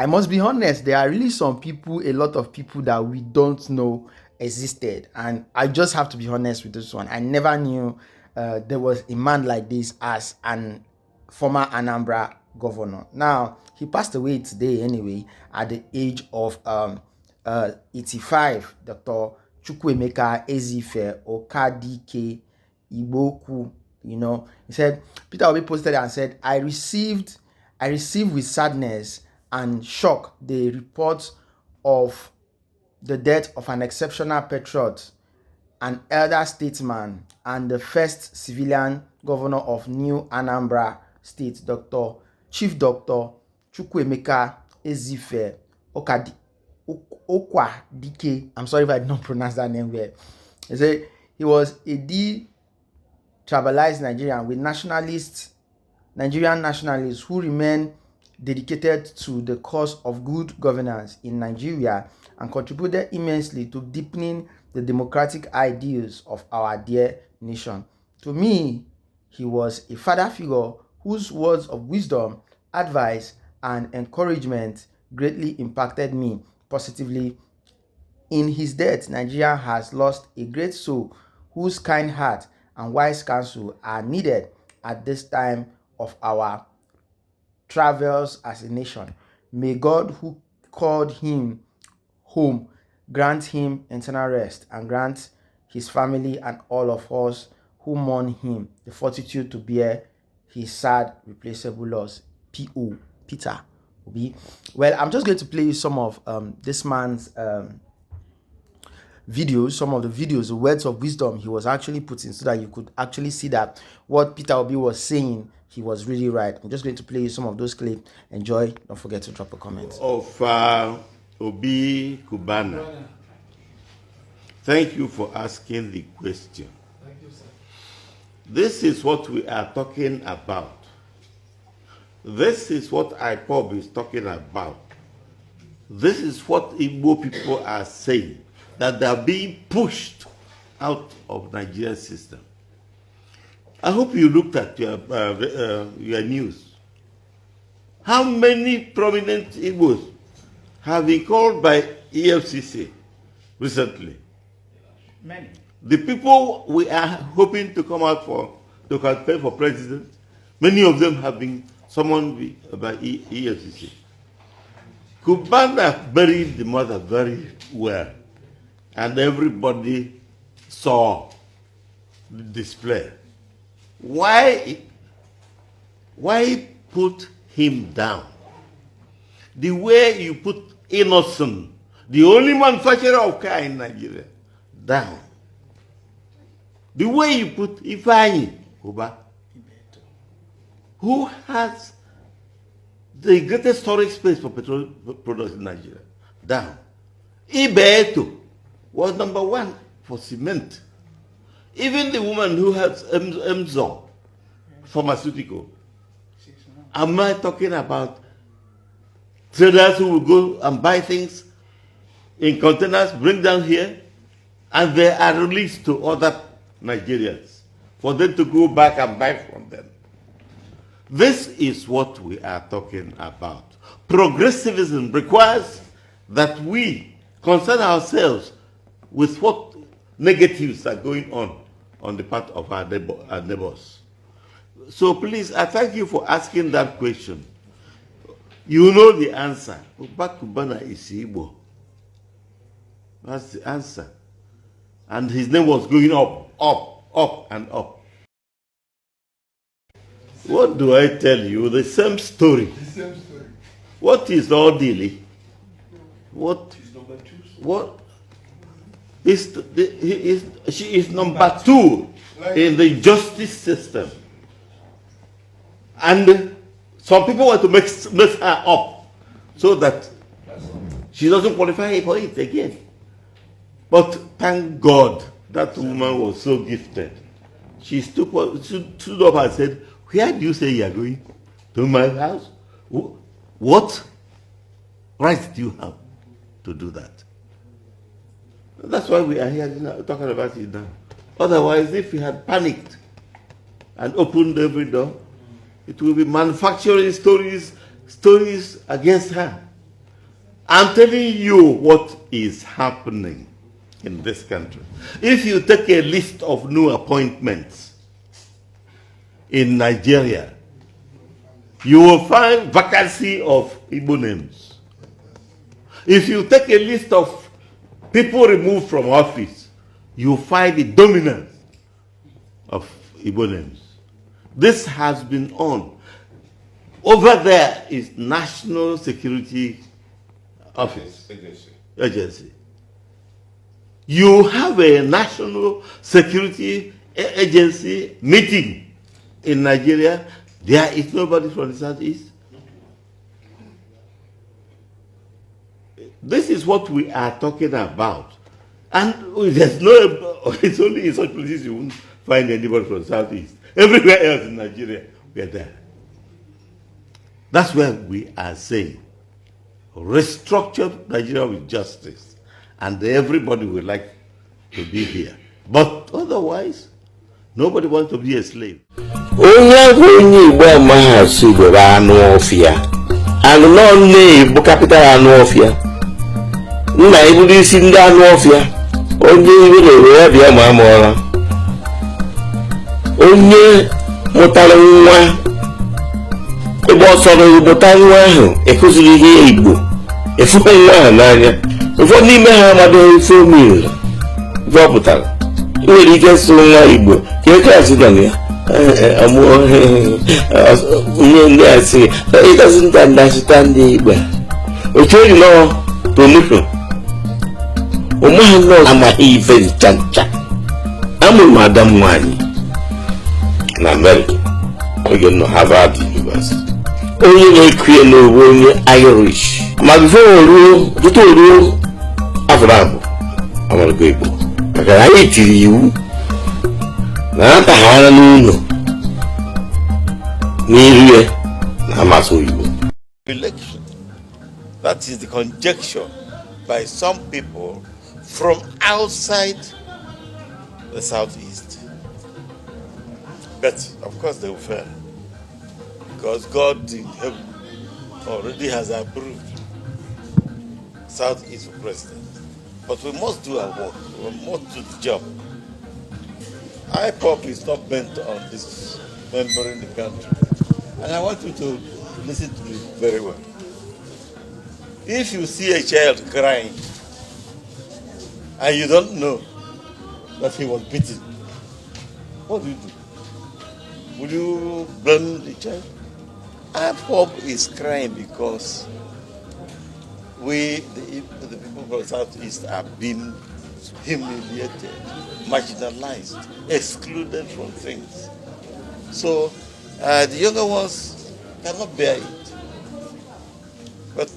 I must be honest, there are really some people, a lot of people that we don't know existed. And I just have to be honest with this one. I never knew there was a man like this as an former Anambra governor. Now, he passed away today anyway at the age of 85. Dr. Chukwuemeka Ezief Okadike Igboku, he said, Peter Obi posted and said, I received with sadness and shock the report of the death of an exceptional patriot, an elder statesman, and the first civilian governor of New Anambra State, Chief Dr. Chukwuemeka Ezief Okwadike. I'm sorry if I did not pronounce that name well. He said he was a de-tribalized Nigerian with Nigerian nationalists who remain dedicated to the cause of good governance in Nigeria and contributed immensely to deepening the democratic ideals of our dear nation. To me, he was a father figure whose words of wisdom, advice, and encouragement greatly impacted me positively. In his death, Nigeria has lost a great soul whose kind heart and wise counsel are needed at this time of our travels as a nation. May God, who called him home, grant him eternal rest and grant his family and all of us who mourn him the fortitude to bear his sad, replaceable loss. P.O. Peter Obi. Well, I'm just going to play you some of this man's videos, some of the videos, the words of wisdom he was actually putting, so that you could actually see that what Peter Obi was saying, he was really right. I'm just going to play you some of those clips. Enjoy. Don't forget to drop a comment. Of Obi Kubana. Thank you for asking the question. Thank you, sir. This is what we are talking about. This is what IPOB is talking about. This is what Igbo people are saying, that they are being pushed out of Nigerian system. I hope you looked at your news. How many prominent Igbos have been called by EFCC recently? Many. The people we are hoping to come out to campaign for president, many of them have been summoned by EFCC. Kubana buried the mother very well, and everybody saw the display. Why put him down? The way you put Innocent, the only manufacturer of car in Nigeria, down. The way you put Ifeanyi Uba, who has the greatest storage space for petrol products in Nigeria, down. Ibeto was #1 for cement. Even the woman who has Emzor, pharmaceutical. Am I talking about traders who will go and buy things in containers, bring down here, and they are released to other Nigerians for them to go back and buy from them? This is what we are talking about. Progressivism requires that we concern ourselves with what negatives are going on the part of our neighbors. So please, I thank you for asking that question. You know the answer. Kubana is Igbo. That's the answer. And his name was going up, and up. What do I tell you? The same story. The same story. What is Odili? What? She's number 2. What? She is number 2 in the justice system. And some people want to mess her up so that she doesn't qualify for it again. But thank God that woman was so gifted. She stood up and said, "Where do you say you are going? To my house? What right do you have to do that?" That's why we are here talking about it now. Otherwise, if we had panicked and opened every door, it will be manufacturing stories against her. I'm telling you what is happening in this country. If you take a list of new appointments in Nigeria, you will find vacancy of Igbo names. If you take a list of people removed from office, you find the dominance of Igbo names. This has been on. Over there is National Security Office. Agency. You have a National Security Agency meeting in Nigeria. There is nobody from the Southeast. This is what we are talking about. And there's no, it's only in such places you won't find anybody from the Southeast. Everywhere else in Nigeria, we are there. That's where we are saying, restructure Nigeria with justice, and everybody would like to be here. But otherwise, nobody wants to be a slave. Onye onye Igbo amaghị asụ Igbo bụ anụ ọfịa. Anụ nọ Igbo capital anụ ọfịa. Nna iburu isi ndị anụ ọfịa. Onye Igbo lere ya bịa ma amụọla. Onye mụtara nwa Igbo ọsọrọ ịmụta nwa ahụ ekụziri ihe Igbo. Efupe nwa ahụ n'anya. Ụfọdụ n'ime ha amadịghị ife omiri. Ife ọ pụtara. Nwere ike sụ nwa Igbo ka eke asị nọ ya. He doesn't understand the Igbo. Okay, no, promotion. I'm a even chancha. I'm a Madam Wani in America. Again, no Harvard University. Only Queen no Irish. My before you told you Abraham. I'm a good boy. I can hate you. Nanta hana nuno nirie na masoyibo. Election. That is the conjecture by some people from outside the Southeast. But of course they will fail, because God in heaven already has approved Southeast for president. But we must do our work. We must do the job. IPOP is not bent on dismembering the country. And I want you to listen to me very well. If you see a child crying and you don't know that he was beaten, what do? Will you blame the child? IPOP is crying because we, the people from the Southeast, are being humiliated, marginalized, excluded from things. So the younger ones cannot bear it. But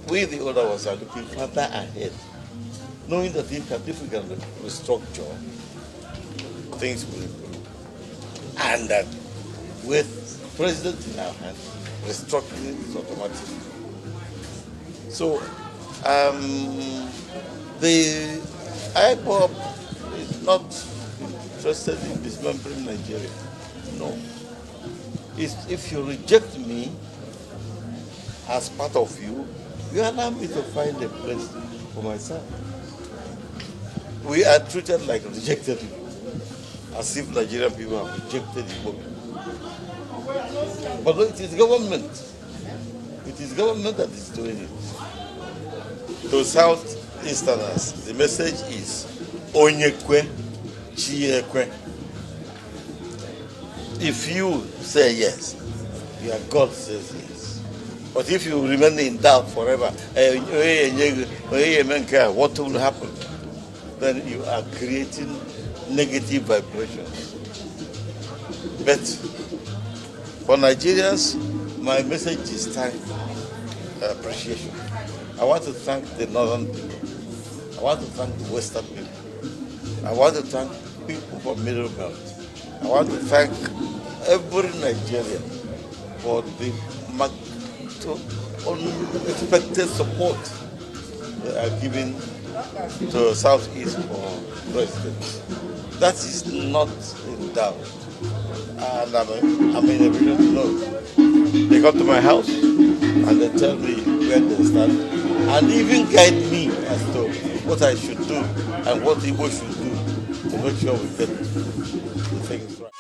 we, the older ones, are looking further ahead, knowing that if we can restructure, things will improve. And that with president in our hand, restructuring is automatic. So the IPOP is not interested in dismembering Nigeria. No. If you reject me as part of you, you allow me to find a place for myself. We are treated like rejected people, as if Nigerian people have rejected the people. But it is government. It is government that is doing it. To Southeasterners, the message is Onyekwe, Chiekwe. If you say yes, your God says yes. But if you remain in doubt forever, what will happen? Then you are creating negative vibrations. But for Nigerians, my message is time appreciation. I want to thank the northern people. I want to thank the western people. I want to thank people from Middle Belt. I want to thank every Nigerian for the unexpected support they are giving to Southeast for president. That is not in doubt. And I'm in a position to know. They come to my house and they tell me where they stand. and even guide me as to what I should do and what Igbo should do to make sure we get things right.